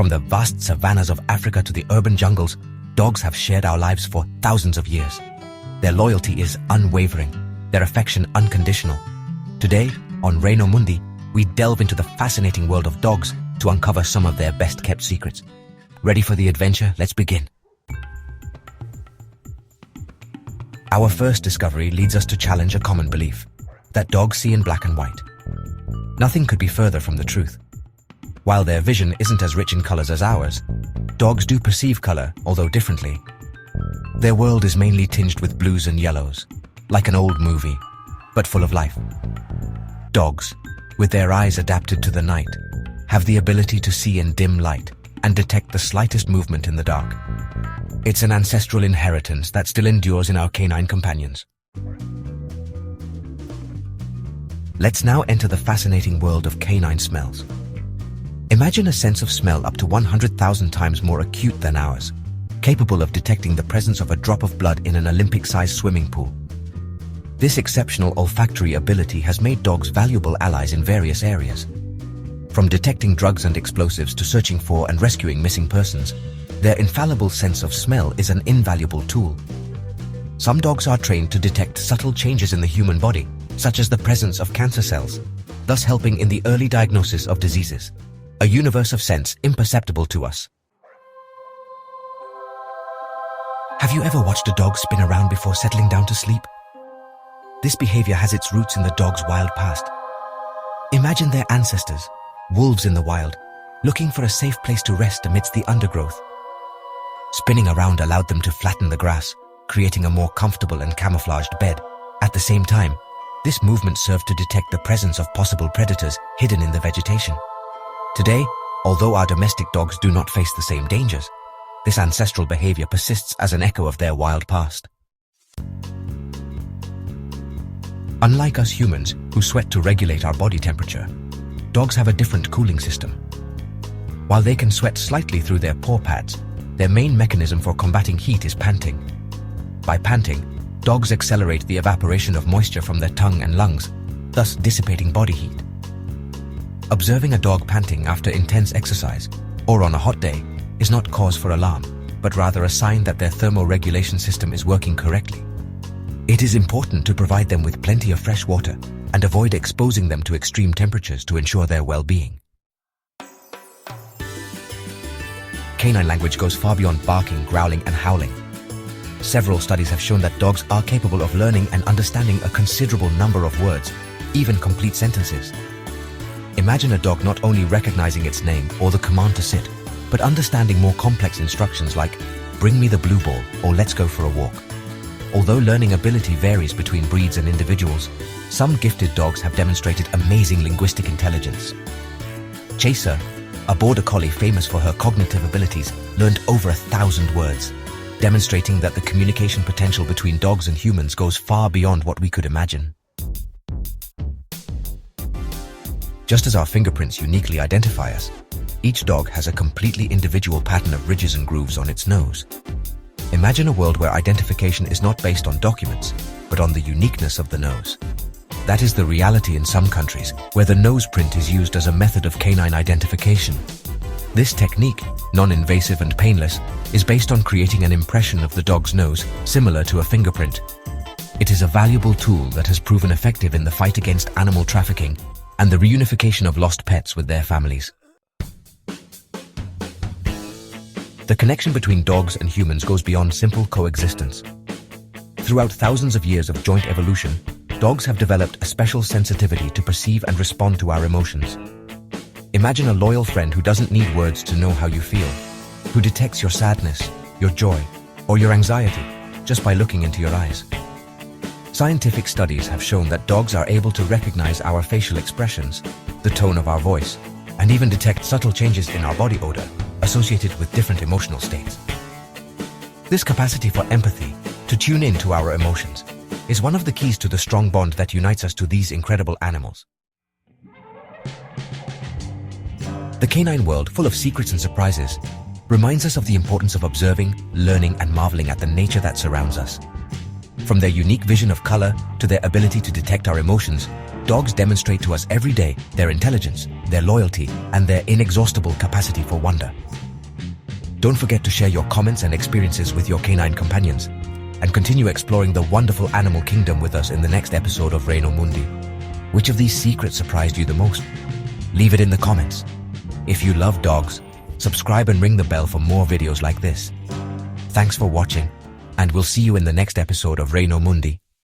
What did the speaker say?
From the vast savannas of Africa to the urban jungles, dogs have shared our lives for thousands of years. Their loyalty is unwavering, their affection unconditional. Today, on Reino Mundi, we delve into the fascinating world of dogs to uncover some of their best-kept secrets. Ready for the adventure? Let's begin. Our first discovery leads us to challenge a common belief, that dogs see in black and white. Nothing could be further from the truth. While their vision isn't as rich in colors as ours, dogs do perceive color, although differently. Their world is mainly tinged with blues and yellows, like an old movie, but full of life. Dogs, with their eyes adapted to the night, have the ability to see in dim light and detect the slightest movement in the dark. It's an ancestral inheritance that still endures in our canine companions. Let's now enter the fascinating world of canine smells. Imagine a sense of smell up to 100,000 times more acute than ours, capable of detecting the presence of a drop of blood in an Olympic-sized swimming pool. This exceptional olfactory ability has made dogs valuable allies in various areas. From detecting drugs and explosives to searching for and rescuing missing persons, their infallible sense of smell is an invaluable tool. Some dogs are trained to detect subtle changes in the human body, such as the presence of cancer cells, thus helping in the early diagnosis of diseases, a universe of scents imperceptible to us. Have you ever watched a dog spin around before settling down to sleep? This behavior has its roots in the dog's wild past. Imagine their ancestors, wolves in the wild, looking for a safe place to rest amidst the undergrowth. Spinning around allowed them to flatten the grass, creating a more comfortable and camouflaged bed. At the same time, this movement served to detect the presence of possible predators hidden in the vegetation. Today, although our domestic dogs do not face the same dangers, this ancestral behavior persists as an echo of their wild past. Unlike us humans, who sweat to regulate our body temperature, dogs have a different cooling system. While they can sweat slightly through their paw pads, their main mechanism for combating heat is panting. By panting, dogs accelerate the evaporation of moisture from their tongue and lungs, thus dissipating body heat. Observing a dog panting after intense exercise, or on a hot day, is not cause for alarm, but rather a sign that their thermoregulation system is working correctly. It is important to provide them with plenty of fresh water and avoid exposing them to extreme temperatures to ensure their well-being. Canine language goes far beyond barking, growling, and howling. Several studies have shown that dogs are capable of learning and understanding a considerable number of words, even complete sentences. Imagine a dog not only recognizing its name or the command to sit, but understanding more complex instructions like, "Bring me the blue ball," or "Let's go for a walk." Although learning ability varies between breeds and individuals, some gifted dogs have demonstrated amazing linguistic intelligence. Chaser, a border collie famous for her cognitive abilities, learned over 1,000 words, demonstrating that the communication potential between dogs and humans goes far beyond what we could imagine. Just as our fingerprints uniquely identify us, each dog has a completely individual pattern of ridges and grooves on its nose. Imagine a world where identification is not based on documents, but on the uniqueness of the nose. That is the reality in some countries, where the nose print is used as a method of canine identification. This technique, non-invasive and painless, is based on creating an impression of the dog's nose similar to a fingerprint. It is a valuable tool that has proven effective in the fight against animal trafficking and the reunification of lost pets with their families. The connection between dogs and humans goes beyond simple coexistence. Throughout thousands of years of joint evolution, dogs have developed a special sensitivity to perceive and respond to our emotions. Imagine a loyal friend who doesn't need words to know how you feel, who detects your sadness, your joy, or your anxiety just by looking into your eyes. Scientific studies have shown that dogs are able to recognize our facial expressions, the tone of our voice, and even detect subtle changes in our body odor associated with different emotional states. This capacity for empathy, to tune in to our emotions, is one of the keys to the strong bond that unites us to these incredible animals. The canine world, full of secrets and surprises, reminds us of the importance of observing, learning, and marveling at the nature that surrounds us. From their unique vision of color to their ability to detect our emotions, dogs demonstrate to us every day their intelligence, their loyalty, and their inexhaustible capacity for wonder. Don't forget to share your comments and experiences with your canine companions, and continue exploring the wonderful animal kingdom with us in the next episode of Reino Mundi. Which of these secrets surprised you the most? Leave it in the comments. If you love dogs, subscribe and ring the bell for more videos like this. Thanks for watching, and we'll see you in the next episode of Reino Mundi.